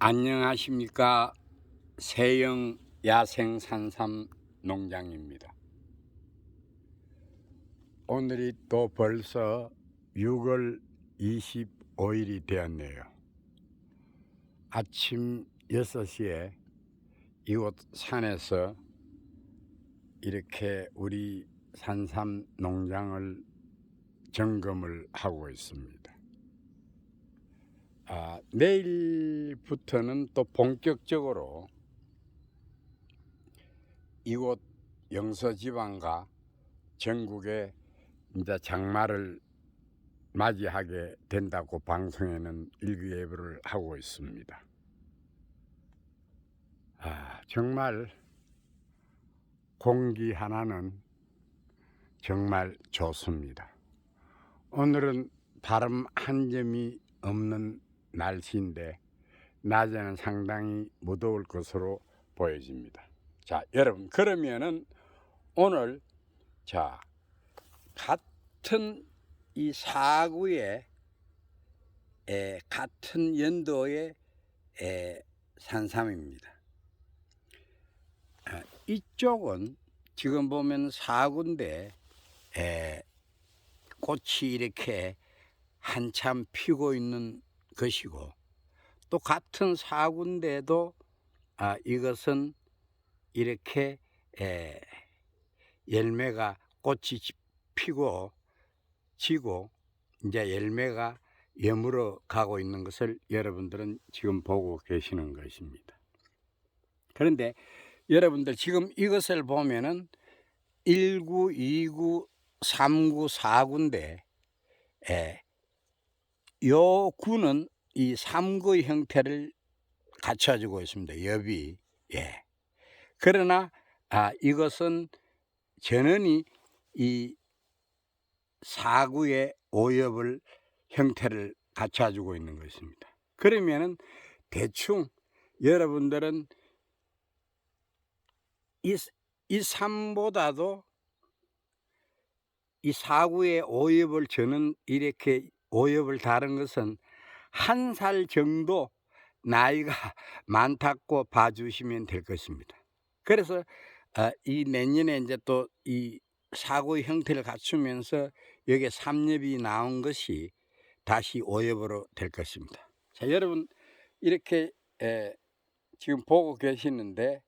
안녕하십니까. 세영 야생 산삼 농장입니다. 오늘이 또 벌써 6월 25일이 되었네요. 아침 6시에 이곳 산에서 이렇게 우리 산삼 농장을 점검을 하고 있습니다. 내일부터는 또 본격적으로 이곳 영서지방과 전국에 이제 장마를 맞이하게 된다고 방송에는 일기예보를 하고 있습니다. 정말 공기 하나는 정말 좋습니다. 오늘은 바람 한 점이 없는 날씨인데 낮에는 상당히 무더울 것으로 보여집니다. 자, 여러분, 그러면은 오늘 같은 이 사구의 같은 연도의 산삼입니다. 이쪽은 지금 보면 사구인데 꽃이 이렇게 한참 피고 있는 것이고, 또 같은 사구인데도 이것은 이렇게 열매가 꽃이 피고 지고 이제 열매가 여물어 가고 있는 것을 여러분들은 지금 보고 계시는 것입니다. 그런데 여러분들 지금 이것을 보면은 1구, 2구, 3구, 4구인데 요 구는 이 3구의 형태를 갖춰주고 있습니다. 엽이. 그러나 이것은 전원이 이 4구의 5엽을 형태를 갖춰주고 있는 것입니다. 그러면은 대충 여러분들은 이 3보다도 이 4구의 5엽을 저는 이렇게 5엽을 다른 것은 한 살 정도 나이가 많다고 봐주시면 될 것입니다. 그래서 이 내년에 이제 또 이 4구의 형태를 갖추면서 여기에 3엽이 나온 것이 다시 5엽으로 될 것입니다. 자, 여러분 이렇게 지금 보고 계시는데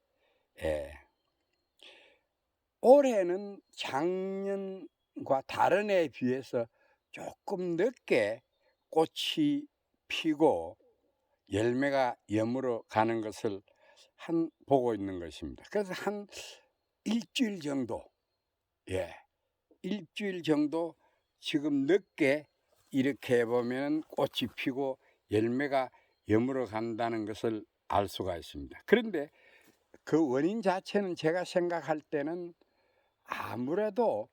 올해는 작년과 다른 해에 비해서 조금 늦게 꽃이 피고 열매가 여물어 가는 것을 보고 있는 것입니다. 그래서 한 일주일 정도, 일주일 정도 지금 늦게 이렇게 보면 꽃이 피고 열매가 여물어 간다는 것을 알 수가 있습니다. 그런데 그 원인 자체는 제가 생각할 때는 아무래도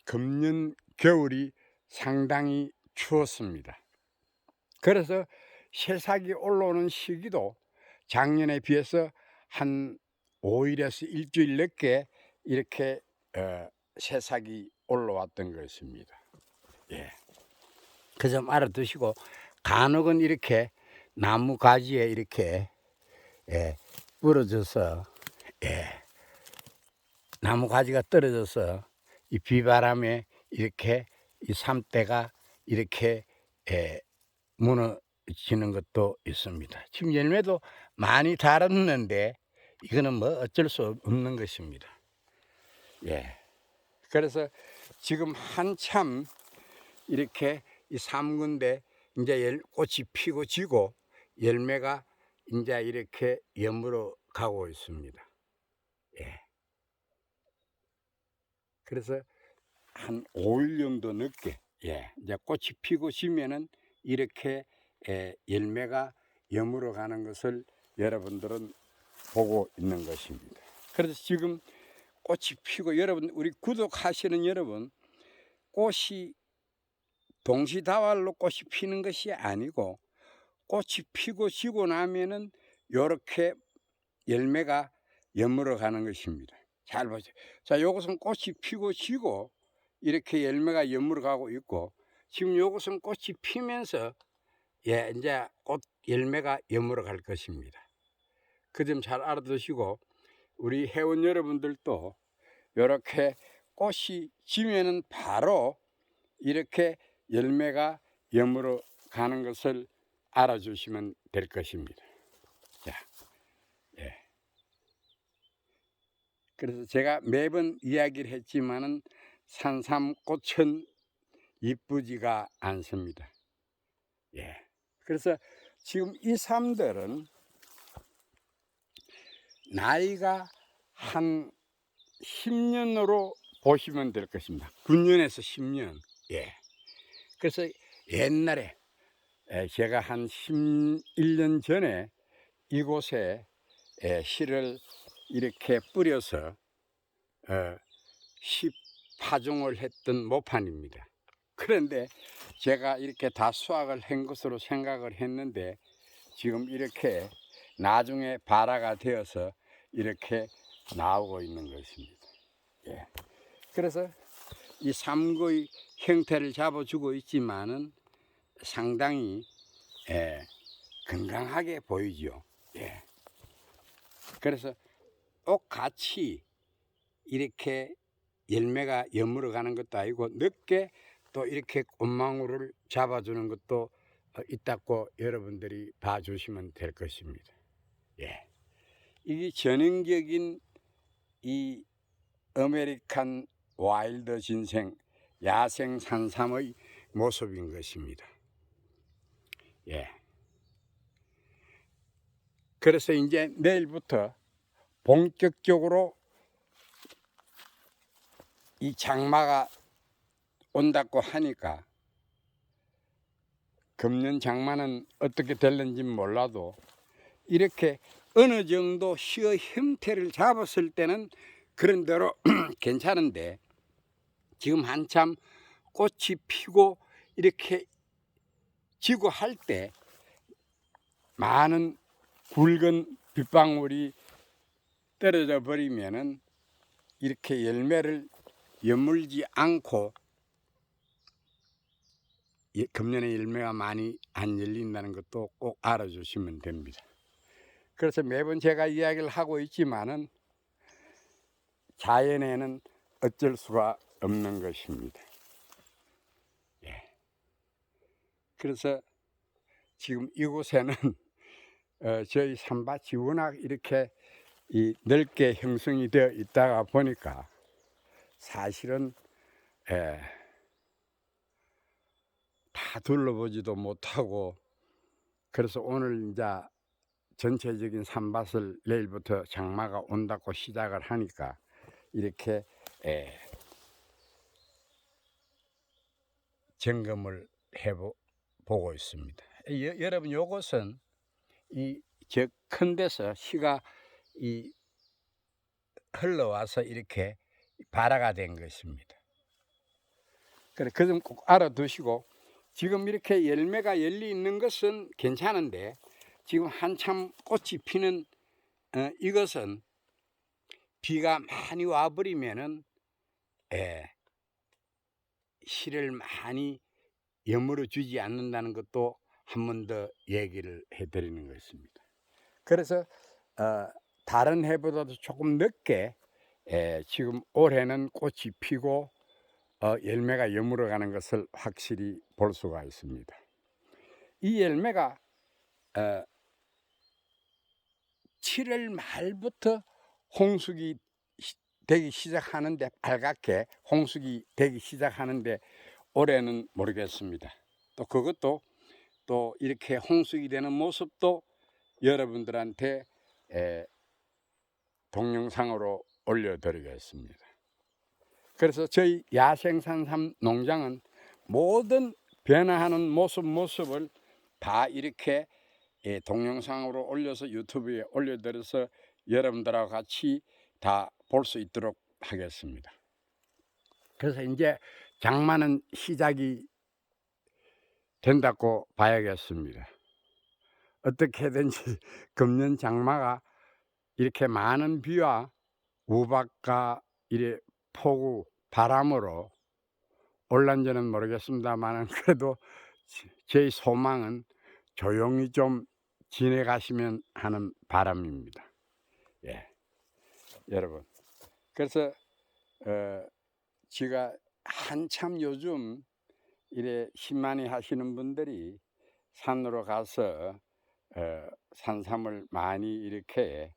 금년 겨울이 상당히 추웠습니다. 그래서 새싹이 올라오는 시기도 작년에 비해서 한 5일에서 일주일 늦게 이렇게 새싹이 올라왔던 것입니다. 그 점 알아두시고, 간혹은 이렇게 나무 가지에 이렇게 부러져서 나무 가지가 떨어져서 이 비바람에 이렇게 이 삼대가 이렇게 무너지는 것도 있습니다. 지금 열매도 많이 달았는데 이거는 뭐 어쩔 수 없는 것입니다. 그래서 지금 한참 이렇게 이 3군데 이제 꽃이 피고 지고 열매가 이제 이렇게 여물어 가고 있습니다. 그래서 한 5일 정도 늦게 이제 꽃이 피고 지면은 이렇게 열매가 여물어 가는 것을 여러분들은 보고 있는 것입니다. 그래서 지금 꽃이 피고, 여러분 우리 구독하시는 여러분, 꽃이 동시다발로 꽃이 피는 것이 아니고 꽃이 피고 지고 나면은 이렇게 열매가 여물어 가는 것입니다. 잘 보세요. 자, 요것은 꽃이 피고 지고 이렇게 열매가 여물어 가고 있고, 지금 요것은 꽃이 피면서 이제 꽃 열매가 여물어 갈 것입니다. 그 점 잘 알아두시고 우리 회원 여러분들도 이렇게 꽃이 지면은 바로 이렇게 열매가 여물어 가는 것을 알아주시면 될 것입니다. 자, 예. 그래서 제가 매번 이야기를 했지만은 산삼꽃은 이쁘지가 않습니다. 예. 그래서 지금 이 삶들은 나이가 한 10년으로 보시면 될 것입니다. 9년에서 10년. 예. 그래서 옛날에 제가 한 11년 전에 이곳에 씨를 이렇게 뿌려서 씨 파종을 했던 모판입니다. 그런데 제가 이렇게 다 수확을 한 것으로 생각을 했는데 지금 이렇게 나중에 발화가 되어서 이렇게 나오고 있는 것입니다. 예. 그래서 이 삼고의 형태를 잡아주고 있지만은 상당히 건강하게 보이죠. 예. 그래서 똑같이 이렇게 열매가 여물어 가는 것도 아니고 늦게 또 이렇게 꽃망울을 잡아주는 것도 있다고 여러분들이 봐주시면 될 것입니다. 예. 이게 전형적인 이 아메리칸 와일드 진생 야생 산삼의 모습인 것입니다. 예. 그래서 이제 내일부터 본격적으로 이 장마가 온다고 하니까 금년 장마는 어떻게 될는지 몰라도 이렇게 어느 정도 씨의 형태를 잡았을 때는 그런 대로 괜찮은데 지금 한참 꽃이 피고 이렇게 지고 할 때 많은 굵은 빗방울이 떨어져 버리면은 이렇게 열매를 여물지 않고 금년에 열매가 많이 안 열린다는 것도 꼭 알아주시면 됩니다. 그래서 매번 제가 이야기를 하고 있지만은 자연에는 어쩔 수가 없는 것입니다. 예. 그래서 지금 이곳에는 저희 산밭이 워낙 이렇게 넓게 형성이 되어 있다가 보니까 사실은 다 둘러보지도 못하고 그래서 오늘 이제 전체적인 산밭을 내일부터 장마가 온다고 시작을 하니까 이렇게 점검을 해보고 있습니다. 여러분 요것은 저 큰 데서 씨가 흘러와서 이렇게 발화가 된 것입니다. 그래 그 점 꼭 알아두시고 지금 이렇게 열매가 열리 있는 것은 괜찮은데 지금 한참 꽃이 피는 이것은 비가 많이 와버리면은 씨를 많이 여물어 주지 않는다는 것도 한 번 더 얘기를 해드리는 것입니다. 그래서 다른 해보다도 조금 늦게 지금 올해는 꽃이 피고 열매가 여물어 가는 것을 확실히 볼 수가 있습니다. 이 열매가 7월 말부터 홍숙이 되기 시작하는데 빨갛게 홍숙이 되기 시작하는데 올해는 모르겠습니다. 또 그것도 또 이렇게 홍숙이 되는 모습도 여러분들한테 동영상으로 올려드리겠습니다. 그래서 저희 야생산삼 농장은 모든 변화하는 모습을 다 이렇게 동영상으로 올려서 유튜브에 올려드려서 여러분들하고 같이 다 볼 수 있도록 하겠습니다. 그래서 이제 장마는 시작이 된다고 봐야겠습니다. 어떻게든지 금년 장마가 이렇게 많은 비와 우박과 이래 폭우 바람으로 올란지는 모르겠습니다만 그래도 제 소망은 조용히 좀 지내가시면 하는 바람입니다. 예, 여러분. 그래서 제가 한참 요즘 이래 힘많이 하시는 분들이 산으로 가서 산삼을 많이 이렇게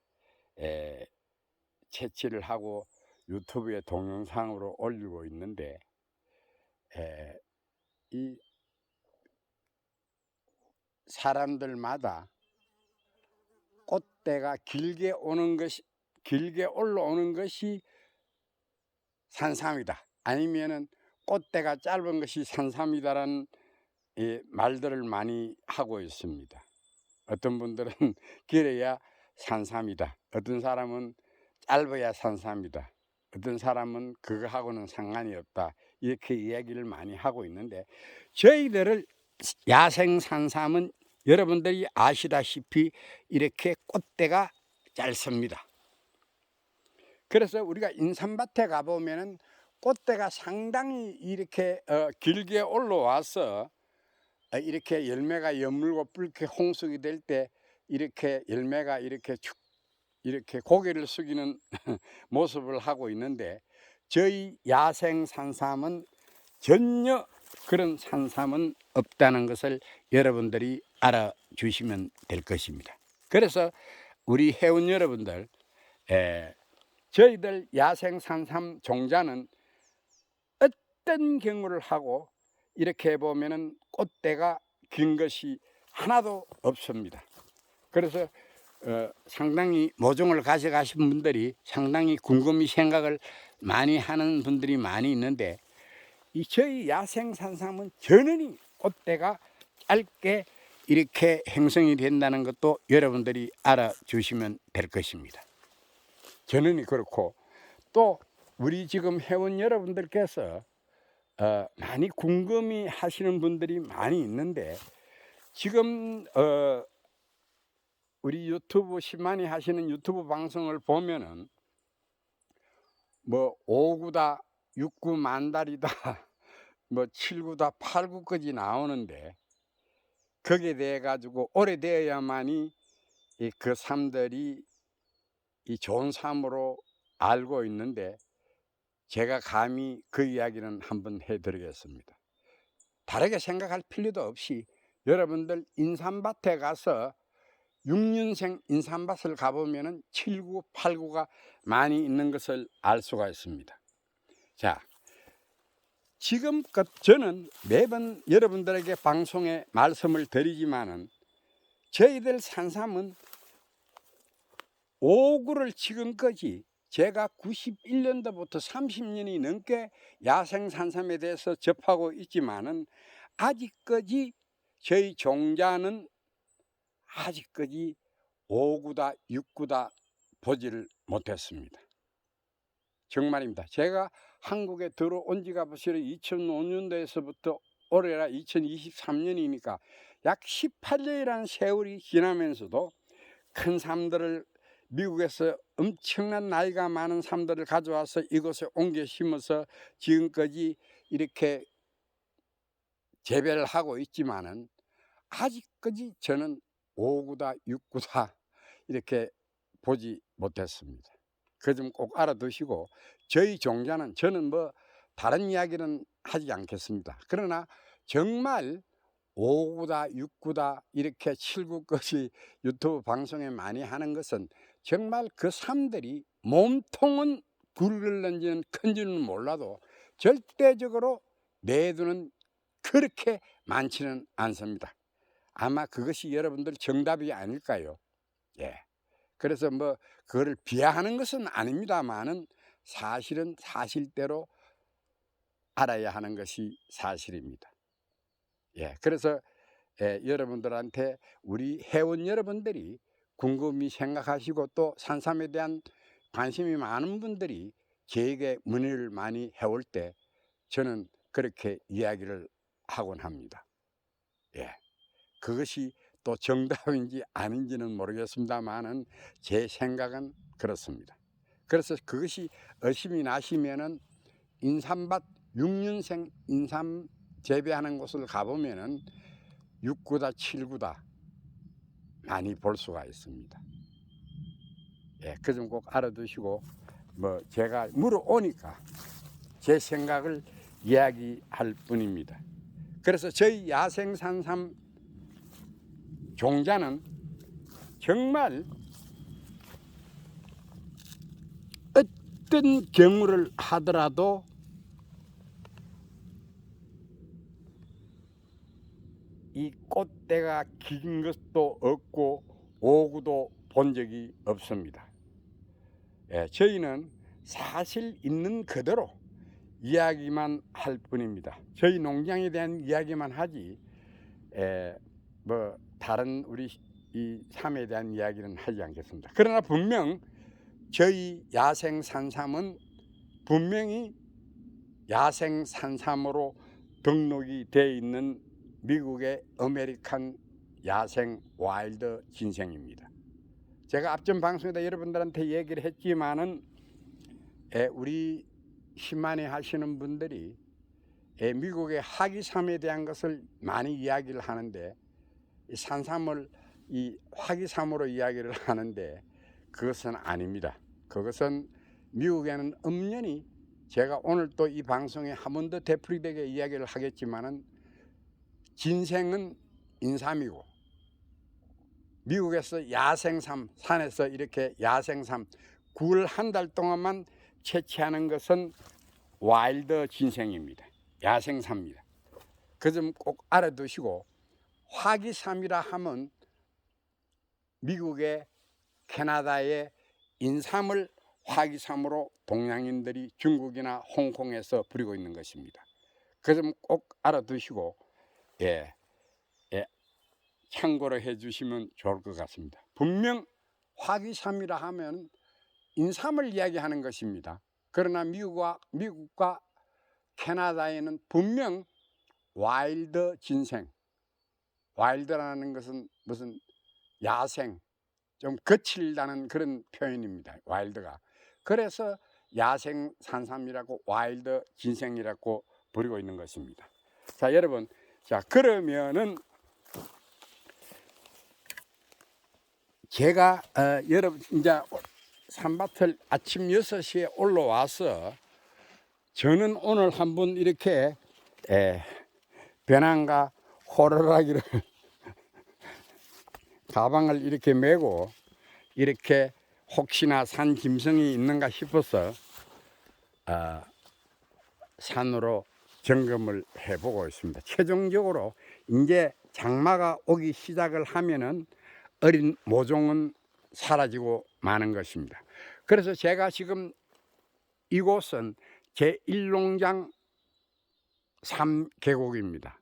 채취를 하고 유튜브에 동영상으로 올리고 있는데, 이 사람들마다 꽃대가 길게 올라오는 것이 산삼이다, 아니면은 꽃대가 짧은 것이 산삼이다라는 말들을 많이 하고 있습니다. 어떤 분들은 길어야 산삼이다, 어떤 사람은 짧아야 산삼이다, 어떤 사람은 그거하고는 상관이 없다, 이렇게 이야기를 많이 하고 있는데, 저희들을 야생 산삼은 여러분들이 아시다시피 이렇게 꽃대가 짧습니다. 그래서 우리가 인삼밭에 가보면은 꽃대가 상당히 이렇게 길게 올라와서 이렇게 열매가 여물고 붉게 홍숙이 될 때 이렇게 열매가 이렇게 축 이렇게 고개를 숙이는 모습을 하고 있는데, 저희 야생 산삼은 전혀 그런 산삼은 없다는 것을 여러분들이 알아주시면 될 것입니다. 그래서 우리 회원 여러분들, 저희들 야생 산삼 종자는 어떤 경우를 하고 이렇게 보면은 꽃대가 긴 것이 하나도 없습니다. 그래서 상당히 모종을 가져가신 분들이 상당히 궁금히 생각을 많이 하는 분들이 많이 있는데, 이 저희 야생 산삼은 전원이 꽃대가 짧게 이렇게 형성이 된다는 것도 여러분들이 알아주시면 될 것입니다. 전원이 그렇고, 또 우리 지금 회원 여러분들께서 많이 궁금해 하시는 분들이 많이 있는데, 지금 우리 유튜브 심만히 하시는 유튜브 방송을 보면은 뭐 5구다 6구 만달이다 뭐 7구다 8구까지 나오는데, 거기에 대해 가지고 오래되어야만이 그 삶들이 이 좋은 삶으로 알고 있는데, 제가 감히 그 이야기는 한번 해드리겠습니다. 다르게 생각할 필요도 없이 여러분들 인삼밭에 가서 6년생 인삼밭을 가보면은 7구, 8구가 많이 있는 것을 알 수가 있습니다. 자, 지금껏 저는 매번 여러분들에게 방송에 말씀을 드리지만은, 저희들 산삼은 5구를 지금까지 제가 91년도부터 30년이 넘게 야생 산삼에 대해서 접하고 있지만은, 아직까지 저희 종자는 아직까지 5구다 6구다 보지를 못했습니다. 정말입니다. 제가 한국에 들어온 지가 벌써 2005년도에서부터 올해라 2023년이니까 약 18년이라는 세월이 지나면서도 큰 삶들을, 미국에서 엄청난 나이가 많은 삶들을 가져와서 이곳에 옮겨 심어서 지금까지 이렇게 재배를 하고 있지만은, 아직까지 저는 5구다 6구다 이렇게 보지 못했습니다. 그 점 꼭 알아두시고, 저희 종자는, 저는 뭐 다른 이야기는 하지 않겠습니다. 그러나 정말 5구다 6구다 이렇게 7구까지 유튜브 방송에 많이 하는 것은 정말 그 삶들이 몸통은 굵을는지는 큰지는 몰라도 절대적으로 내두는 그렇게 많지는 않습니다. 아마 그것이 여러분들 정답이 아닐까요? 예. 그래서 뭐 그거를 비하하는 것은 아닙니다만은, 사실은 사실대로 알아야 하는 것이 사실입니다. 예. 그래서 여러분들한테, 우리 회원 여러분들이 궁금히 생각하시고 또 산삼에 대한 관심이 많은 분들이 저에게 문의를 많이 해올 때 저는 그렇게 이야기를 하곤 합니다. 예. 그것이 또 정답인지 아닌지는 모르겠습니다만은 제 생각은 그렇습니다. 그래서 그것이 의심이 나시면은 인삼밭 6년생 인삼 재배하는 곳을 가보면은 6구다 7구다 많이 볼 수가 있습니다. 예, 그 점 꼭 알아두시고 뭐 제가 물어오니까 제 생각을 이야기할 뿐입니다. 그래서 저희 야생산삼 종자는 정말 어떤 경우를 하더라도 이 꽃대가 긴 것도 없고 오구도 본 적이 없습니다. 예, 저희는 사실 있는 그대로 이야기만 할 뿐입니다. 저희 농장에 대한 이야기만 하지 뭐 다른 우리 이 삶에 대한 이야기는 하지 않겠습니다. 그러나 분명 저희 야생산삼은 분명히 야생산삼으로 등록이 되어 있는 미국의 아메리칸 야생 와일드 진생입니다. 제가 앞전 방송에다 여러분들한테 얘기를 했지만은 우리 희만회 하시는 분들이 미국의 화기삼에 대한 것을 많이 이야기를 하는데 산삼을 이 화기삼으로 이야기를 하는데 그것은 아닙니다. 그것은 미국에는 엄연히 제가 오늘 또 이 방송에 한 번 더 되풀이되게 이야기를 하겠지만은 진생은 인삼이고 미국에서 야생삼 산에서 이렇게 야생삼 9월 한 달 동안만 채취하는 것은 와일드 진생입니다. 야생삼입니다. 그 점 꼭 알아두시고 화기삼이라 하면 미국의 캐나다의 인삼을 화기삼으로 동양인들이 중국이나 홍콩에서 부리고 있는 것입니다. 그 점 꼭 알아두시고 참고로 해주시면 좋을 것 같습니다. 분명 화기삼이라 하면 인삼을 이야기하는 것입니다. 그러나 미국과 캐나다에는 분명 와일드 진생, 와일드라는 것은 무슨 야생, 좀 거칠다는 그런 표현입니다. 와일드가. 그래서 야생 산삼이라고 와일드 진생이라고 부르고 있는 것입니다. 자, 여러분, 자 그러면은 제가 여러분 이제 산밭을 아침 6시에 올라와서 저는 오늘 한번 이렇게 배낭과 호루라기를 가방을 이렇게 메고 이렇게 혹시나 산 짐승이 있는가 싶어서 산으로 점검을 해보고 있습니다. 최종적으로 이제 장마가 오기 시작을 하면은 어린 모종은 사라지고 마는 것입니다. 그래서 제가 지금 이곳은 제1농장 3계곡입니다.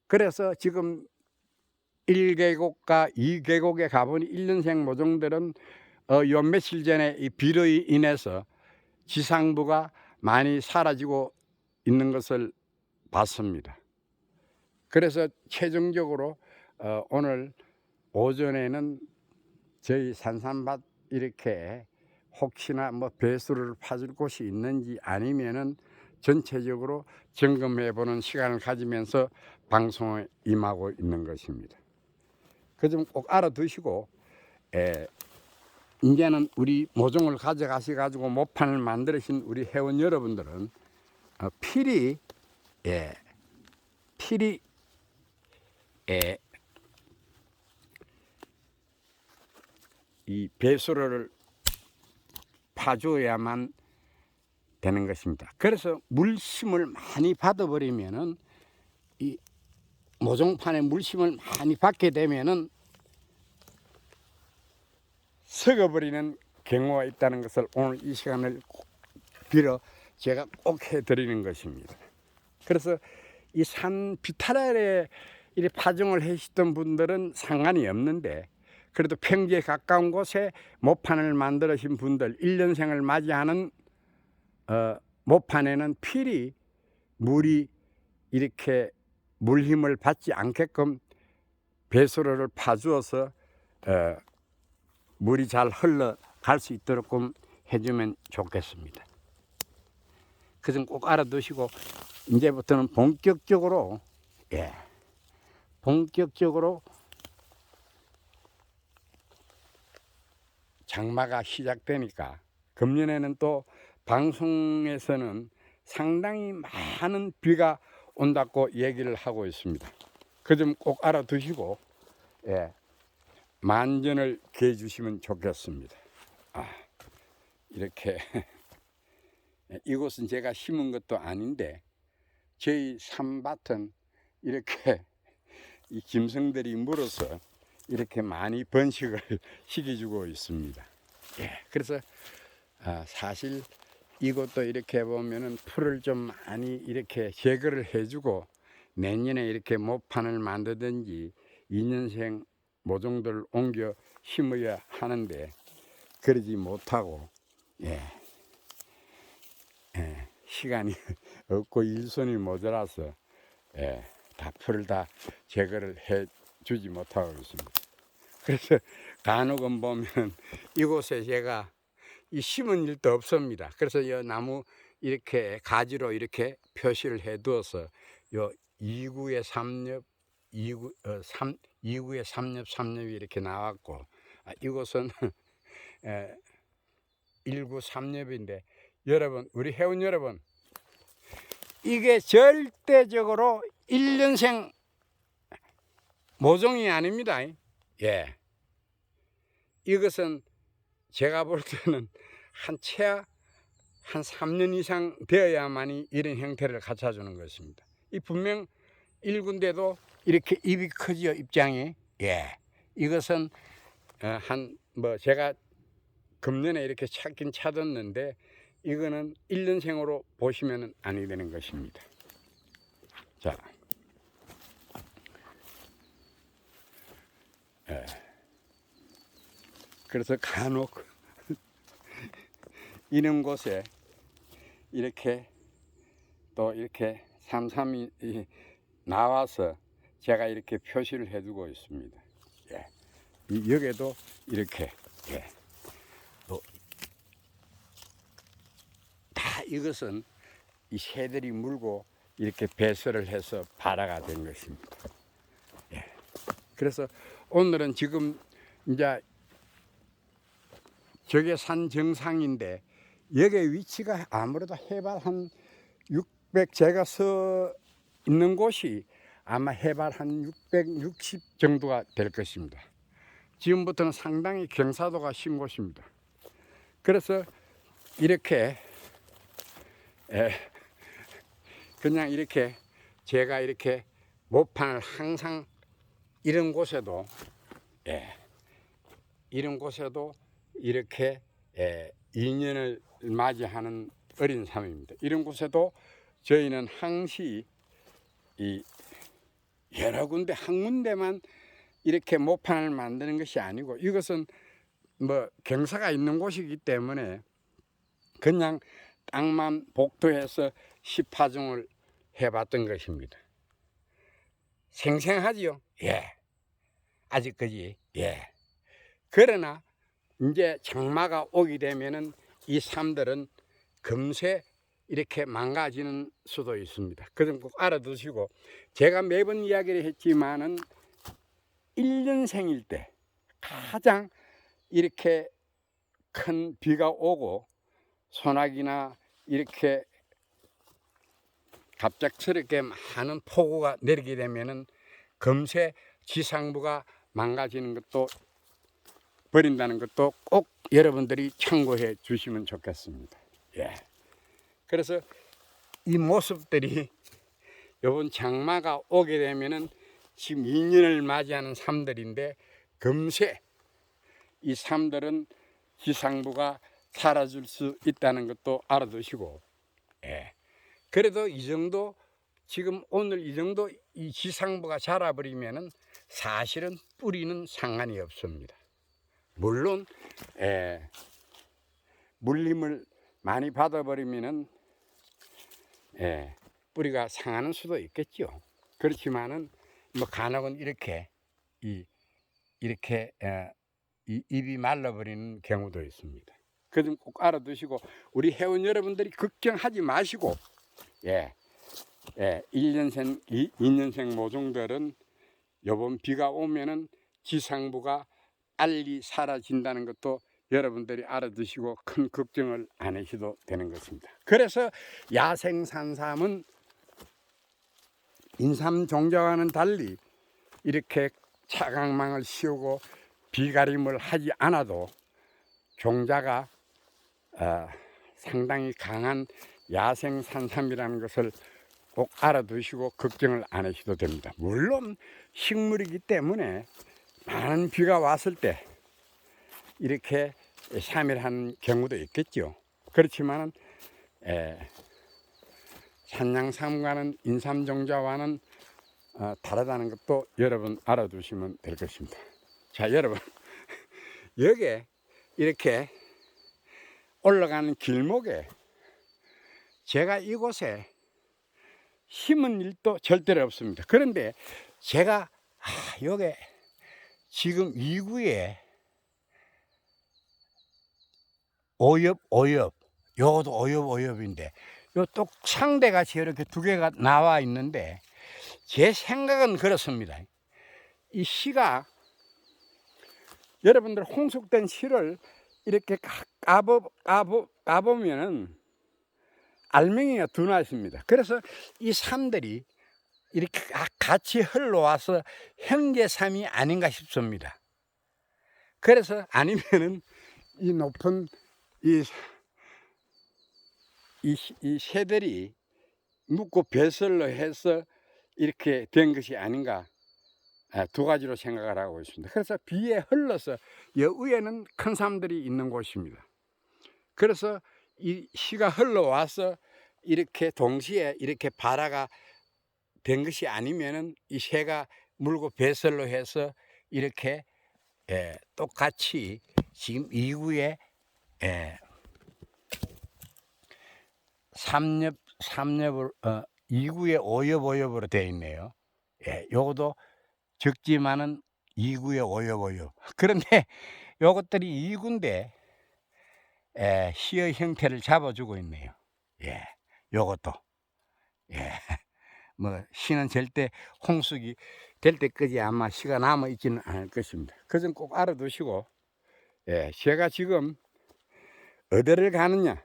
그래서 지금 1계곡과 2계곡에 가보니 1년생 모종들은 요 며칠 전에 이 비로 인해서 지상부가 많이 사라지고 있는 것을 봤습니다. 그래서 최종적으로 오늘 오전에는 저희 산삼밭 이렇게 혹시나 뭐 배수를 파줄 곳이 있는지 아니면은 전체적으로 점검해 보는 시간을 가지면서 방송에 임하고 있는 것입니다. 그 점 꼭 알아두시고 이제는 우리 모종을 가져가셔가지고 모판을 만드신 우리 회원 여러분들은 필히 이 배수로를 파줘야만 되는 것입니다. 그래서 물심을 많이 받아버리면은 이 모종판에 물심을 많이 받게 되면은 썩어버리는 경우가 있다는 것을 오늘 이 시간을 빌어 제가 꼭 해드리는 것입니다. 그래서 이 산 비탈에 이렇게 파종을 하시던 분들은 상관이 없는데 그래도 평지에 가까운 곳에 모판을 만들으신 분들 1년생을 맞이하는 모판에는 필히 물이 이렇게 물힘을 받지 않게끔 배수로를 파주어서 물이 잘 흘러갈 수 있도록 해주면 좋겠습니다. 그 점 꼭 알아두시고 이제부터는 본격적으로 장마가 시작되니까 금년에는 또 방송에서는 상당히 많은 비가 온다고 얘기를 하고 있습니다. 그 점 꼭 알아두시고 예, 만전을 기해 주시면 좋겠습니다. 이렇게 이곳은 제가 심은 것도 아닌데 저희 산밭은 이렇게 이 짐승들이 물어서 이렇게 많이 번식을 시켜주고 있습니다. 예, 그래서 사실 이것도 이렇게 보면은 풀을 좀 많이 이렇게 제거를 해주고 내년에 이렇게 모판을 만들든지 2년생 모종들을 옮겨 심어야 하는데 그러지 못하고 시간이 없고 일손이 모자라서 다 풀을 다 제거를 해 주지 못하고 있습니다. 그래서 간혹은 보면 이곳에 제가 이 심은 일도 없습니다. 그래서 이 나무 이렇게 가지로 이렇게 표시를 해 두어서 요 2구에 3엽 2구에 3엽 3엽이 이렇게 나왔고 이곳은 1구 3엽인데 여러분, 우리 회원 여러분, 이게 절대적으로 1년생 모종이 아닙니다. 예. 이것은 제가 볼 때는 최하 한 3년 이상 되어야만이 이런 형태를 갖춰주는 것입니다. 이 분명 1군데도 이렇게 입이 크지요, 입장이. 예. 이것은 제가 금년에 이렇게 찾긴 찾았는데 이거는 1년생으로 보시면 아니 되는 것입니다. 자, 그래서 간혹 이런 곳에 이렇게 또 이렇게 삼삼이 나와서 제가 이렇게 표시를 해두고 있습니다. 예. 여기도 이렇게 또 다 이것은 이 새들이 물고 이렇게 배설을 해서 발화가 된 것입니다. 예. 그래서 오늘은 지금 이제 저게 산 정상인데 여기 위치가 아무래도 해발 한 600, 제가 서 있는 곳이 아마 해발 한 660 정도가 될 것입니다. 지금부터는 상당히 경사도가 심 곳입니다. 그래서 이렇게 그냥 이렇게 제가 이렇게 모판을 항상 이런 곳에도 이렇게 2년을 맞이하는 어린 삶입니다. 이런 곳에도 저희는 항시 여러 군데 한 군데만 이렇게 모판을 만드는 것이 아니고 이것은 경사가 있는 곳이기 때문에 그냥 땅만 복도해서 시파종을 해봤던 것입니다. 생생하지요? 예. 아직까지 그러나 이제 장마가 오게 되면은 이 삶들은 금세 이렇게 망가지는 수도 있습니다. 그 점 꼭 알아두시고, 제가 매번 이야기를 했지만은 1년생일 때 가장 이렇게 큰 비가 오고 소나기나 이렇게 갑작스럽게 많은 폭우가 내리게 되면은 금세 지상부가 망가지는 것도 버린다는 것도 꼭 여러분들이 참고해 주시면 좋겠습니다. 그래서 이 모습들이 이번 장마가 오게 되면은 지금 2년을 맞이하는 삶들인데 금세 이 삶들은 지상부가 사라질 수 있다는 것도 알아두시고, 그래도 이 정도 지금 오늘 이 정도 이 지상부가 자라버리면은 사실은 뿌리는 상관이 없습니다. 물론 물림을 많이 받아버리면은 뿌리가 상하는 수도 있겠죠. 그렇지만은 간혹은 이렇게 이렇게 이 잎이 말라버리는 경우도 있습니다. 그 점 꼭 알아두시고 우리 회원 여러분들이 걱정하지 마시고 1년생, 2년생 모종들은 요번 비가 오면은 지상부가 빨리 사라진다는 것도 여러분들이 알아두시고 큰 걱정을 안 하셔도 되는 것입니다. 그래서 야생산삼은 인삼종자와는 달리 이렇게 차광망을 씌우고 비가림을 하지 않아도 종자가 상당히 강한 야생산삼이라는 것을 꼭 알아두시고 걱정을 안 하셔도 됩니다. 물론 식물이기 때문에 많은 비가 왔을 때 이렇게 사멸한 경우도 있겠죠. 그렇지만 산양삼과는 인삼종자와는 다르다는 것도 여러분 알아두시면 될 것입니다. 자, 여러분 여기에 이렇게 올라가는 길목에 제가 이곳에 심은 일도 절대로 없습니다. 그런데 제가 여기 지금 2구에 오엽 요것도 오엽인데 요 똑 상대같이 이렇게 두 개가 나와 있는데 제 생각은 그렇습니다. 이 씨가 여러분들 홍숙된 씨를 이렇게 까보면은 알맹이가 두 있습니다. 그래서 이 삼들이 이렇게 같이 흘러와서 형제삼이 아닌가 싶습니다. 그래서 아니면은 이 높은 이 새들이 묶고 배설로 해서 이렇게 된 것이 아닌가 두 가지로 생각을 하고 있습니다. 그래서 비에 흘러서 여 위에는 큰 삼들이 있는 곳입니다. 그래서 이 씨가 흘러와서 이렇게 동시에 이렇게 발화가 된 것이 아니면은 이 새가 물고 배설로 해서 이렇게 똑같이 지금 2구에 삼엽을 2구에 오엽으로 되어 있네요. 요것도 적지만은 2구에 오엽. 그런데 요것들이 2구인데 씨의 형태를 잡아주고 있네요. 요것도 뭐 씨는 절대 홍숙이 될 때까지 아마 씨가 남아 있지는 않을 것입니다. 그 점 꼭 알아두시고 제가 지금 어디를 가느냐,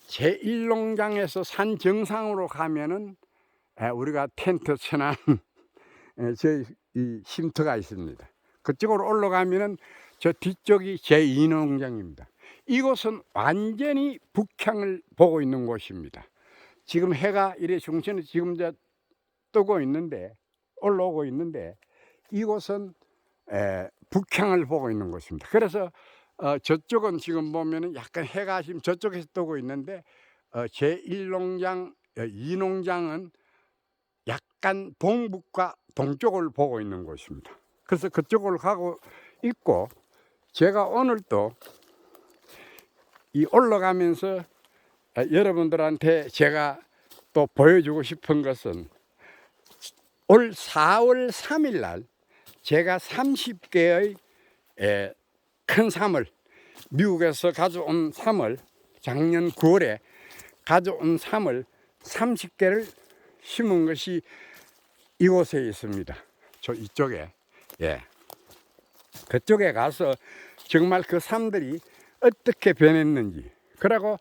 제1농장에서 산 정상으로 가면은 우리가 텐트 쳐놓은 이 쉼터가 있습니다. 그쪽으로 올라가면은 저 뒤쪽이 제2농장입니다. 이곳은 완전히 북향을 보고 있는 곳입니다. 지금 해가 이래 중천에 지금 뜨고 있는데 올라오고 있는데 이곳은 북향을 보고 있는 곳입니다. 그래서 저쪽은 지금 보면은 약간 해가 지금 저쪽에서 뜨고 있는데 제1농장, 2농장은 약간 동북과 동쪽을 보고 있는 곳입니다. 그래서 그쪽을 가고 있고, 제가 오늘 또 이 올라가면서 여러분들한테 제가 또 보여주고 싶은 것은 올 4월 3일 날 제가 30개의 큰 삼을, 미국에서 가져온 삼을, 작년 9월에 가져온 삼을 30개를 심은 것이 이곳에 있습니다. 저 이쪽에. 그쪽에 가서 정말 그 삼들이 어떻게 변했는지, 그리고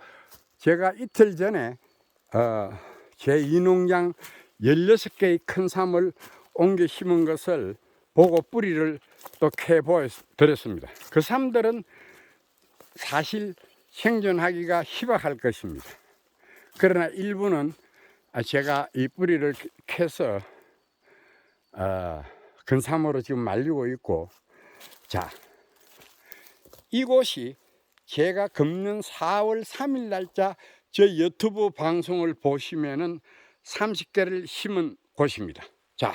제가 이틀 전에 제2농장 16개의 큰 삼을 옮겨 심은 것을 보고 뿌리를 또 캐 보여드렸습니다. 그 삼들은 사실 생존하기가 희박할 것입니다. 그러나 일부는 제가 이 뿌리를 캐서 근삼으로 지금 말리고 있고, 자, 이곳이 제가 금년 4월 3일 날짜 저 유튜브 방송을 보시면은 30개를 심은 곳입니다. 자,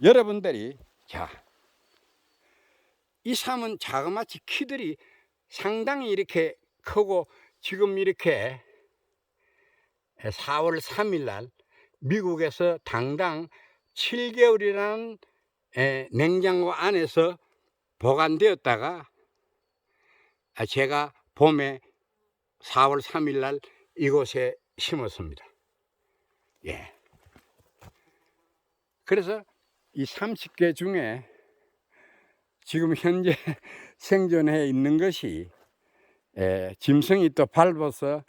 여러분들이 이 삼은 자그마치 키들이 상당히 이렇게 크고, 지금 이렇게 4월 3일 날 미국에서 당당 7개월이라는 냉장고 안에서 보관되었다가 제가 봄에 4월 3일 날 이곳에 심었습니다. 그래서 이 30개 중에 지금 현재 생존해 있는 것이 짐승이 또 밟아서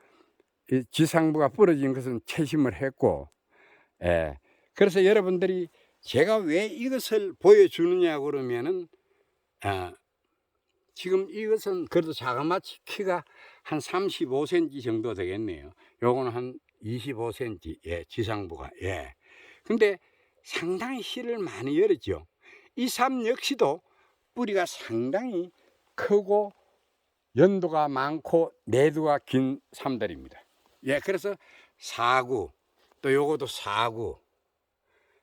이 지상부가 부러진 것은 채심을 했고, 그래서 여러분들이 제가 왜 이것을 보여주느냐 그러면은 지금 이것은 그래도 자그마치 키가 한 35cm 정도 되겠네요. 요거는 한 25cm, 지상부가. 근데 상당히 씨를 많이 열었죠. 이 삶 역시도 뿌리가 상당히 크고 연도가 많고 내두가 긴 삶들입니다. 그래서 4구, 또 요것도 4구,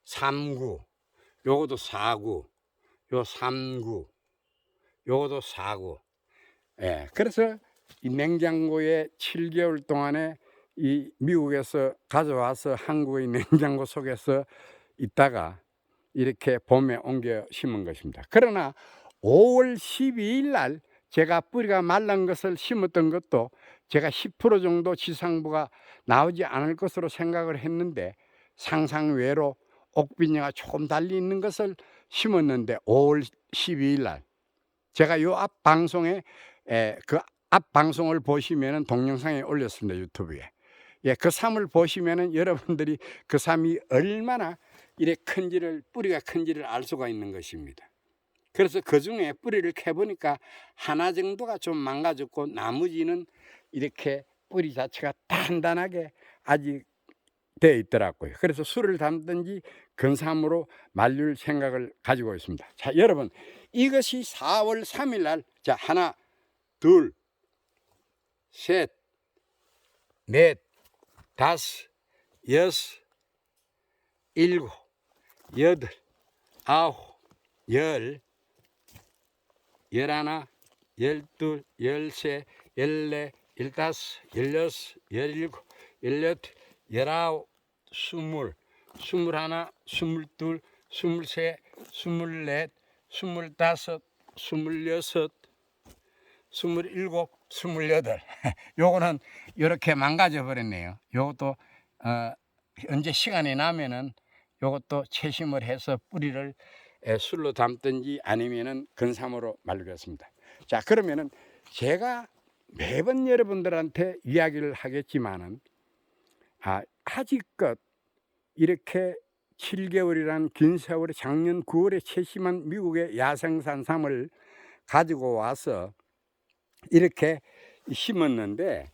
3구, 요것도 4구, 요 3구, 요것도 4구. 그래서 이 냉장고에 7개월 동안에 이 미국에서 가져와서 한국의 냉장고 속에서 있다가 이렇게 봄에 옮겨 심은 것입니다. 그러나 5월 12일 날 제가 뿌리가 말란 것을 심었던 것도 제가 10% 정도 지상부가 나오지 않을 것으로 생각을 했는데 상상외로 옥비녀가 조금 달리 있는 것을 심었는데 5월 12일 날 제가 요 앞 방송에 그 앞 방송을 보시면은 동영상에 올렸습니다. 유튜브에. 그 삶을 보시면은 여러분들이 그 삶이 얼마나 이래 큰지를, 뿌리가 큰지를 알 수가 있는 것입니다. 그래서 그 중에 뿌리를 캐보니까 하나 정도가 좀 망가졌고 나머지는 이렇게 뿌리 자체가 단단하게 아직 되어 있더라고요. 그래서 술을 담든지 근삼으로 말릴 생각을 가지고 있습니다. 자, 여러분, 이것이 4월 3일 날, 자, 하나, 둘, 셋, 넷, 다섯, 여섯, 일곱, 여덟, 아홉, 열, 열하나, 열둘, 열세, 열네, 열다섯, 열여섯, 열일곱, 열여덟, 열아홉, 스물, 스물하나, 스물둘, 스물세, 스물넷, 스물다섯, 스물여섯, 스물일곱, 스물여덟. 요거는 이렇게 망가져 버렸네요. 요것도 언제 시간이 나면은 요것도 채심을 해서 뿌리를 술로 담든지 아니면은 근삼으로 말리겠습니다. 자, 그러면은 제가 매번 여러분들한테 이야기를 하겠지만은 아직껏 이렇게 7개월이란 긴 세월에 작년 9월에 채심한 미국의 야생산삼을 가지고 와서 이렇게 심었는데,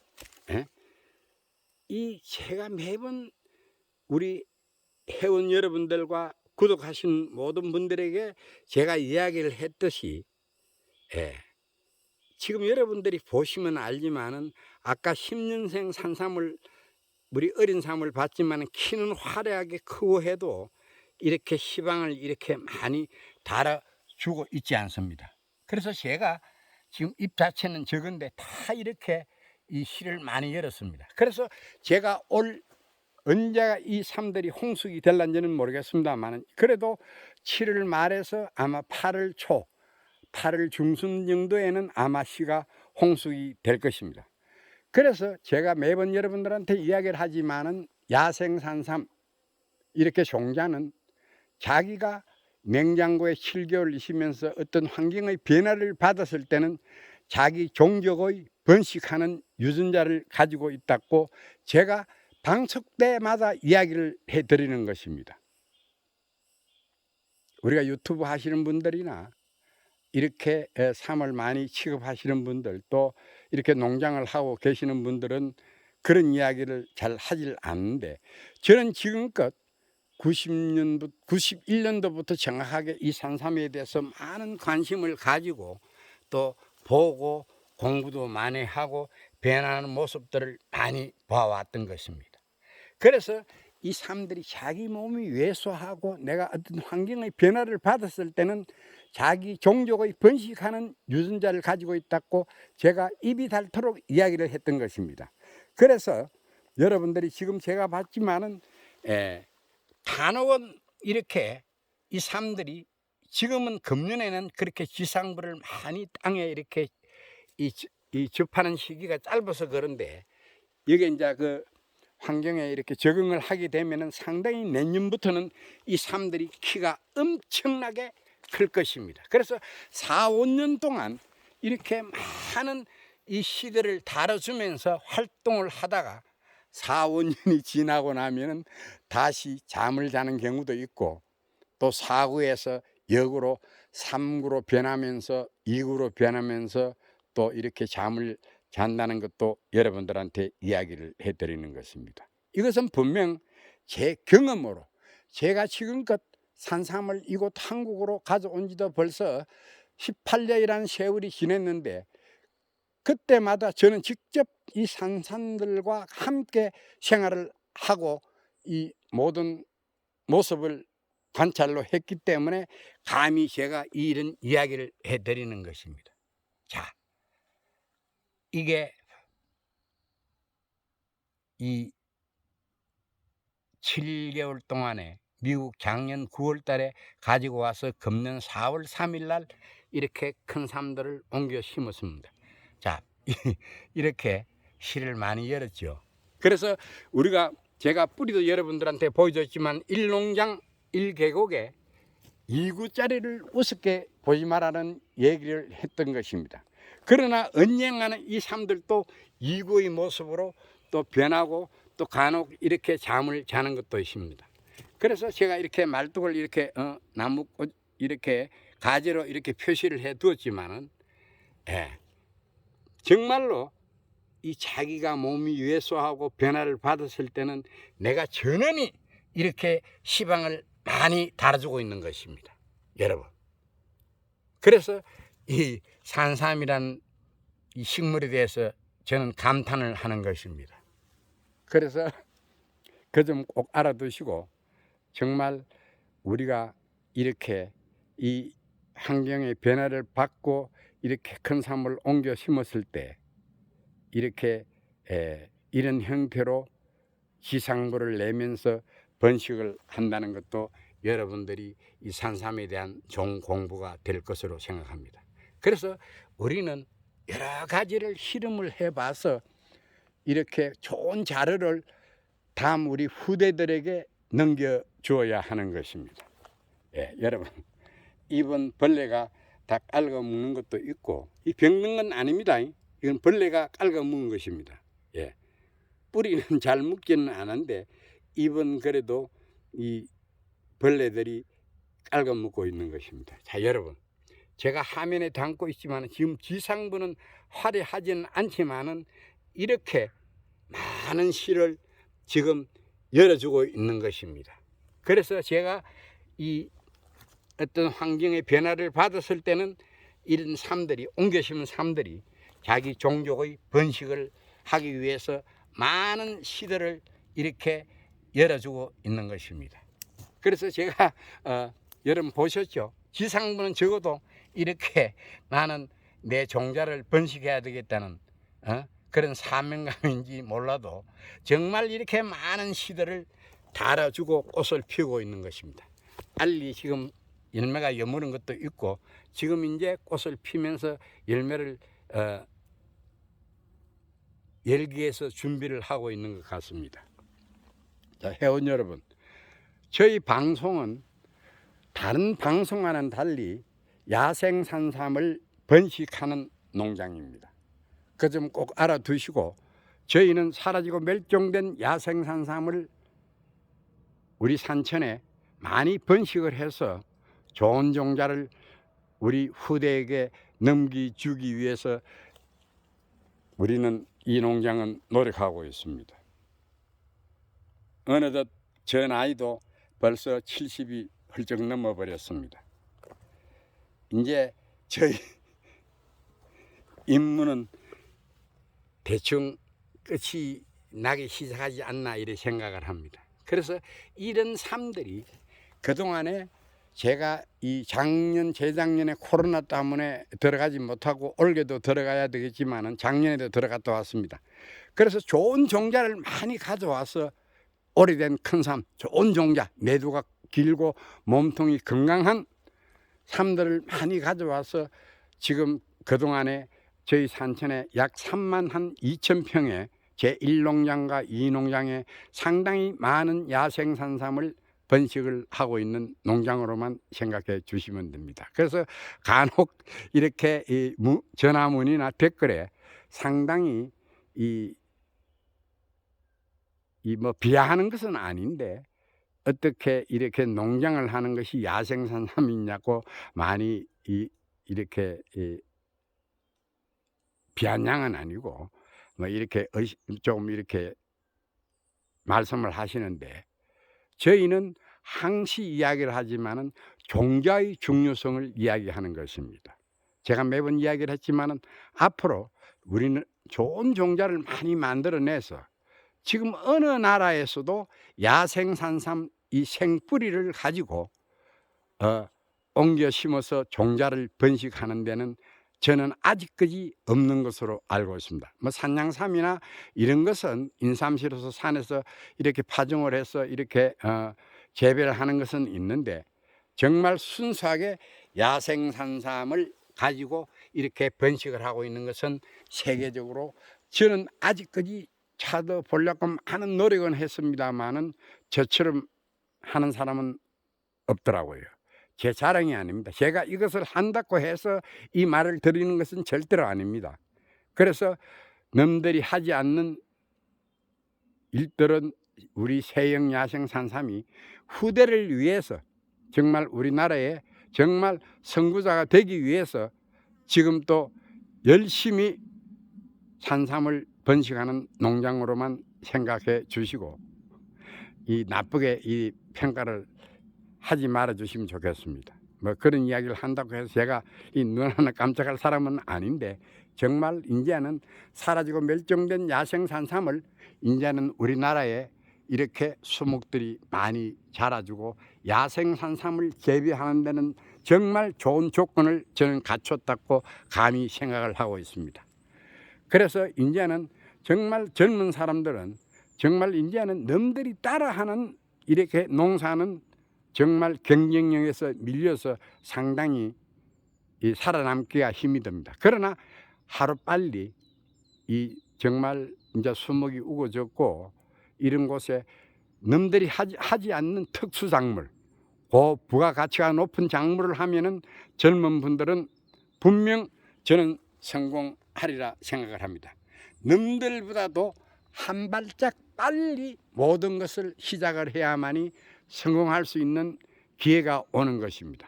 이 제가 매번 우리 회원 여러분들과 구독하신 모든 분들에게 제가 이야기를 했듯이, 지금 여러분들이 보시면 알지만은 아까 10년생 산삼을 우리 어린 삼을 봤지만 키는 화려하게 크고 해도 이렇게 시방을 이렇게 많이 달아주고 있지 않습니다. 그래서 제가 지금 잎 자체는 적은데 다 이렇게 이 씨를 많이 열었습니다. 그래서 제가 언제 이 삶들이 홍숙이 될런지는 모르겠습니다만 그래도 7월 말에서 아마 8월 초, 8월 중순 정도에는 아마 씨가 홍숙이 될 것입니다. 그래서 제가 매번 여러분들한테 이야기를 하지만은 야생산삼 이렇게 종자는 자기가 냉장고에 7개월 있으면서 어떤 환경의 변화를 받았을 때는 자기 종족의 번식하는 유전자를 가지고 있다고 제가 방송 때마다 이야기를 해드리는 것입니다. 우리가 유튜브 하시는 분들이나 이렇게 삶을 많이 취급하시는 분들 또 이렇게 농장을 하고 계시는 분들은 그런 이야기를 잘 하질 않는데 저는 지금껏 91년도부터 정확하게 이 산삼에 대해서 많은 관심을 가지고 또 보고 공부도 많이 하고 변하는 모습들을 많이 봐왔던 것입니다. 그래서 이 사람들이 자기 몸이 왜소하고 내가 어떤 환경의 변화를 받았을 때는 자기 종족의 번식하는 유전자를 가지고 있다고 제가 입이 닳도록 이야기를 했던 것입니다. 그래서 여러분들이 지금 제가 봤지만은 간혹은 이렇게 이 사람들이 지금은 금년에는 그렇게 지상부를 많이 땅에 이렇게 이 접하는 시기가 짧아서 그런데 여기 이제 그 환경에 이렇게 적응을 하게 되면은 상당히 내년부터는 이 삶들이 키가 엄청나게 클 것입니다. 그래서 4, 5년 동안 이렇게 많은 이 시대를 다뤄주면서 활동을 하다가 4, 5년이 지나고 나면은 다시 잠을 자는 경우도 있고, 또 4구에서 역으로 3구로 변하면서 2구로 변하면서 또 이렇게 잠을 잔다는 것도 여러분들한테 이야기를 해드리는 것입니다. 이것은 분명 제 경험으로, 제가 지금껏 산삼을 이곳 한국으로 가져온 지도 벌써 18년이라는 세월이 지났는데, 그때마다 저는 직접 이 산삼들과 함께 생활을 하고 이 모든 모습을 관찰로 했기 때문에 감히 제가 이런 이야기를 해드리는 것입니다. 자, 이게 이 7개월 동안에 미국 작년 9월 달에 가지고 와서 금년 4월 3일 날 이렇게 큰 삼들을 옮겨 심었습니다. 자, 이렇게 실을 많이 열었죠. 그래서 제가 뿌리도 여러분들한테 보여줬지만 1농장 1계곡에 2구짜리를 우습게 보지 말라는 얘기를 했던 것입니다. 그러나 언젠가는 이 삶들도 2구의 모습으로 또 변하고 또 간혹 이렇게 잠을 자는 것도 있습니다. 그래서 제가 이렇게 말뚝을 이렇게 나무꽃 이렇게 가지로 이렇게 표시를 해 두었지만은, 정말로 이 자기가 몸이 왜소하고 변화를 받았을 때는 내가 전원이 이렇게 시방을 많이 달아주고 있는 것입니다, 여러분. 그래서 이 산삼이란 이 식물에 대해서 저는 감탄을 하는 것입니다. 그래서 그 점 꼭 알아두시고, 정말 우리가 이렇게 이 환경의 변화를 받고 이렇게 큰 삶을 옮겨 심었을 때 이렇게 이런 형태로 지상부를 내면서 번식을 한다는 것도 여러분들이 이 산삼에 대한 좋은 공부가 될 것으로 생각합니다. 그래서 우리는 여러 가지를 실험을 해봐서 이렇게 좋은 자료를 다음 우리 후대들에게 넘겨주어야 하는 것입니다. 여러분, 이번 벌레가 다 깔고 먹는 것도 있고, 이 병든 건 아닙니다. 이건 벌레가 깔고 먹은 것입니다. 뿌리는 잘 묻지는 않은데 잎은 그래도 이 벌레들이 깔고 먹고 있는 것입니다. 자, 여러분, 제가 화면에 담고 있지만 지금 지상부는 화려하지는 않지만은 이렇게 많은 실을 지금 열어주고 있는 것입니다. 그래서 제가 이 어떤 환경의 변화를 받았을 때는 이런 삶들이, 옮겨 심은 삶들이 자기 종족의 번식을 하기 위해서 많은 시들을 이렇게 열어주고 있는 것입니다. 그래서 제가 여러분 보셨죠? 지상부는 적어도 이렇게 나는 내 종자를 번식해야 되겠다는 그런 사명감인지 몰라도 정말 이렇게 많은 시들을 달아주고 꽃을 피우고 있는 것입니다. 알리 지금 열매가 여무른 것도 있고, 지금 이제 꽃을 피면서 열매를 열기 위해서 준비를 하고 있는 것 같습니다. 자, 회원 여러분, 저희 방송은 다른 방송과는 달리 야생 산삼을 번식하는 농장입니다. 그 점 꼭 알아두시고, 저희는 사라지고 멸종된 야생 산삼을 우리 산천에 많이 번식을 해서 좋은 종자를 우리 후대에게 넘기주기 위해서 우리는 이 농장은 노력하고 있습니다. 어느덧 저 나이도 벌써 70이 훌쩍 넘어버렸습니다. 이제 저희 임무는 대충 끝이 나기 시작하지 않나 이렇게 생각을 합니다. 그래서 이런 삶들이 그동안에 제가 이 작년 재작년에 코로나 때문에 들어가지 못하고 올해도 들어가야 되겠지만은 작년에도 들어갔다 왔습니다. 그래서 좋은 종자를 많이 가져와서 오래된 큰 삶, 좋은 종자, 매두가 길고 몸통이 건강한 삶들을 많이 가져와서 지금 그동안에 저희 산천에 약 3만 한 2천 평의 제1농장과 2농장에 상당히 많은 야생 산삼을 번식을 하고 있는 농장으로만 생각해 주시면 됩니다. 그래서 간혹 이렇게 전화 문의나 댓글에 상당히 비하하는 것은 아닌데 어떻게 이렇게 농장을 하는 것이 야생산삼이냐고 많이 이렇게 비아냥은 아니고 이렇게 조금 이렇게 말씀을 하시는데, 저희는 항시 이야기를 하지만은 종자의 중요성을 이야기하는 것입니다. 제가 매번 이야기를 했지만은 앞으로 우리는 좋은 종자를 많이 만들어내서 지금 어느 나라에서도 야생산삼 이 생뿌리를 가지고 옮겨 심어서 종자를 번식하는 데는 저는 아직까지 없는 것으로 알고 있습니다. 산양삼이나 이런 것은 인삼실에서 산에서 이렇게 파종을 해서 이렇게 재배를 하는 것은 있는데, 정말 순수하게 야생산삼을 가지고 이렇게 번식을 하고 있는 것은 세계적으로 저는 아직까지 찾아보려고 하는 노력은 했습니다만은 저처럼 하는 사람은 없더라고요. 제 자랑이 아닙니다. 제가 이것을 한다고 해서 이 말을 드리는 것은 절대로 아닙니다. 그래서 남들이 하지 않는 일들은 우리 세영 야생산삼이 후대를 위해서, 정말 우리나라에 정말 선구자가 되기 위해서 지금 또 열심히 산삼을 번식하는 농장으로만 생각해 주시고 나쁘게 이 평가를 하지 말아 주시면 좋겠습니다. 그런 이야기를 한다고 해서 제가 눈 하나 깜짝할 사람은 아닌데, 정말 이제는 사라지고 멸종된 야생산삼을 이제는 우리나라에 이렇게 수목들이 많이 자라주고 야생산삼을 재배하는 데는 정말 좋은 조건을 저는 갖췄다고 감히 생각을 하고 있습니다. 그래서 이제는 정말 젊은 사람들은 정말 이제는 남들이 따라하는 이렇게 농사는 정말 경쟁력에서 밀려서 상당히 살아남기가 힘이 듭니다. 그러나 하루빨리 정말 이제 수목이 우거졌고 이런 곳에 남들이 하지 않는 특수작물, 부가가치가 높은 작물을 하면은 젊은 분들은 분명 저는 성공하리라 생각을 합니다. 남들보다도 한 발짝 빨리 모든 것을 시작을 해야만이 성공할 수 있는 기회가 오는 것입니다.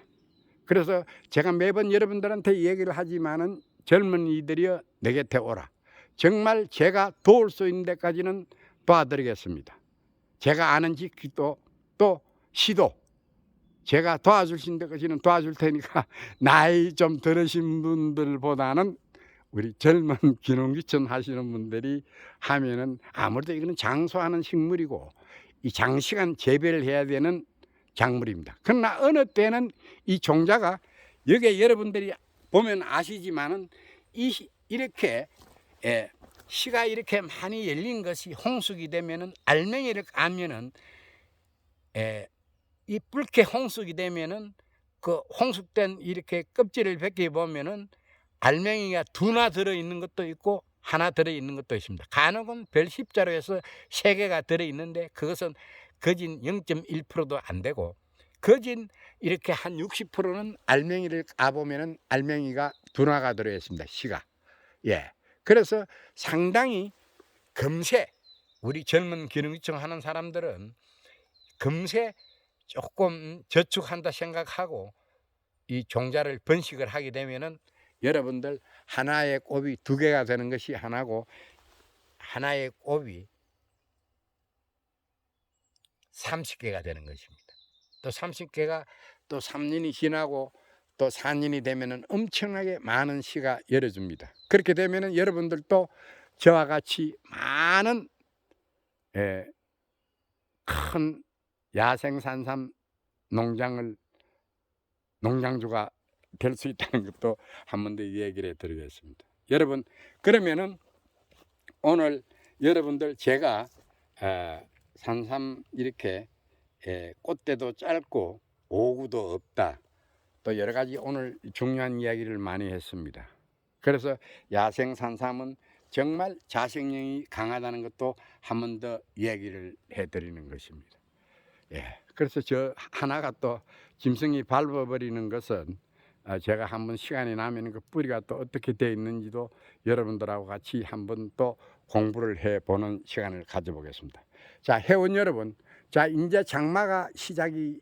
그래서 제가 매번 여러분들한테 얘기를 하지만은 젊은이들이여 내 곁에 오라. 정말 제가 도울 수 있는 데까지는 도와드리겠습니다. 제가 아는 지식도 또 시도 제가 도와줄 수 있는 데까지는 도와줄 테니까 나이 좀 들으신 분들보다는 우리 젊은 귀농귀촌 하시는 분들이 하면은 아무래도 이거는 장수하는 식물이고 이 장시간 재배를 해야 되는 작물입니다. 그러나 어느 때는 이 종자가 여기에 여러분들이 보면 아시지만은 이렇게 씨가 이렇게 많이 열린 것이 홍숙이 되면은 알맹이를 까면은 이 붉게 홍숙이 되면은 그 홍숙된 이렇게 껍질을 벗겨 보면은 알맹이가 두나 들어 있는 것도 있고 하나 들어 있는 것도 있습니다. 간혹은 별 10자로 해서 3개가 들어 있는데 그것은 거진 0.1%도 안 되고, 거진 이렇게 한 60%는 알맹이를 까보면은 알맹이가 두나가 들어 있습니다. 씨가. 그래서 상당히 금세 우리 젊은 기능귀청 하는 사람들은 금세 조금 저축한다 생각하고 이 종자를 번식을 하게 되면은 여러분들 하나의 곱이 2개가 되는 것이 하나고, 하나의 곱이 30개가 되는 것입니다. 또 30개가 또 3년이 지나고 또 4년이 되면은 엄청나게 많은 씨가 열어줍니다. 그렇게 되면은 여러분들도 저와 같이 많은 큰 야생산삼 농장주가 될 수 있다는 것도 한 번 더 얘기를 해드리겠습니다. 여러분, 그러면은 오늘 여러분들 제가 산삼 이렇게 꽃대도 짧고 오구도 없다, 또 여러 가지 오늘 중요한 이야기를 많이 했습니다. 그래서 야생산삼은 정말 자생력이 강하다는 것도 한 번 더 이야기를 해드리는 것입니다. 예. 그래서 저 하나가 또 짐승이 밟아버리는 것은 제가 한번 시간이 나면 그 뿌리가 또 어떻게 되어 있는지도 여러분들하고 같이 한번 또 공부를 해보는 시간을 가져보겠습니다. 자, 회원 여러분, 자 이제 장마가 시작이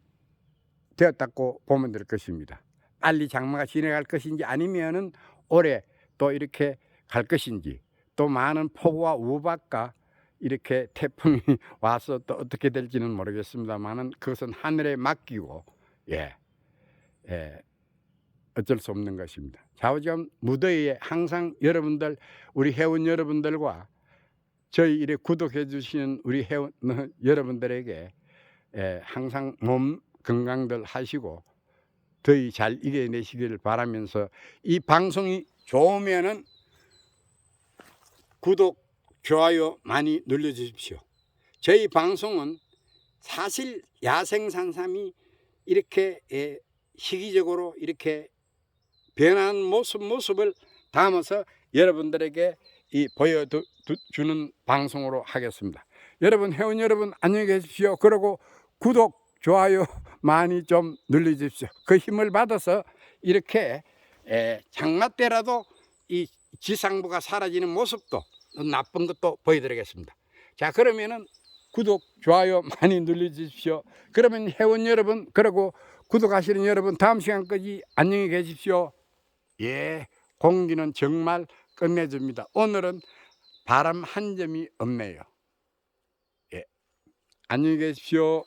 되었다고 보면 될 것입니다. 빨리 장마가 지나갈 것인지 아니면은 올해 또 이렇게 갈 것인지, 또 많은 폭우와 우박과 이렇게 태풍이 와서 또 어떻게 될지는 모르겠습니다만은 그것은 하늘에 맡기고 예, 예, 어쩔 수 없는 것입니다. 좌우지간 무더위에 항상 여러분들, 우리 회원 여러분들과 저희 이래 구독해 주시는 우리 회원 여러분들에게 항상 몸 건강들 하시고 더위 잘 이겨내시기를 바라면서, 이 방송이 좋으면은 구독, 좋아요 많이 눌러주십시오. 저희 방송은 사실 야생산삼이 이렇게 시기적으로 이렇게 변하는 모습을 담아서 여러분들에게 보여주는 방송으로 하겠습니다. 여러분, 회원 여러분 안녕히 계십시오. 그리고 구독, 좋아요 많이 좀 눌러주십시오. 그 힘을 받아서 이렇게 장마 때라도 이 지상부가 사라지는 모습도, 나쁜 것도 보여드리겠습니다. 자, 그러면은 구독, 좋아요 많이 눌러주십시오. 그러면 회원 여러분, 그리고 구독하시는 여러분, 다음 시간까지 안녕히 계십시오. 예, 공기는 정말 끝내줍니다. 오늘은 바람 한 점이 없네요. 예, 안녕히 계십시오.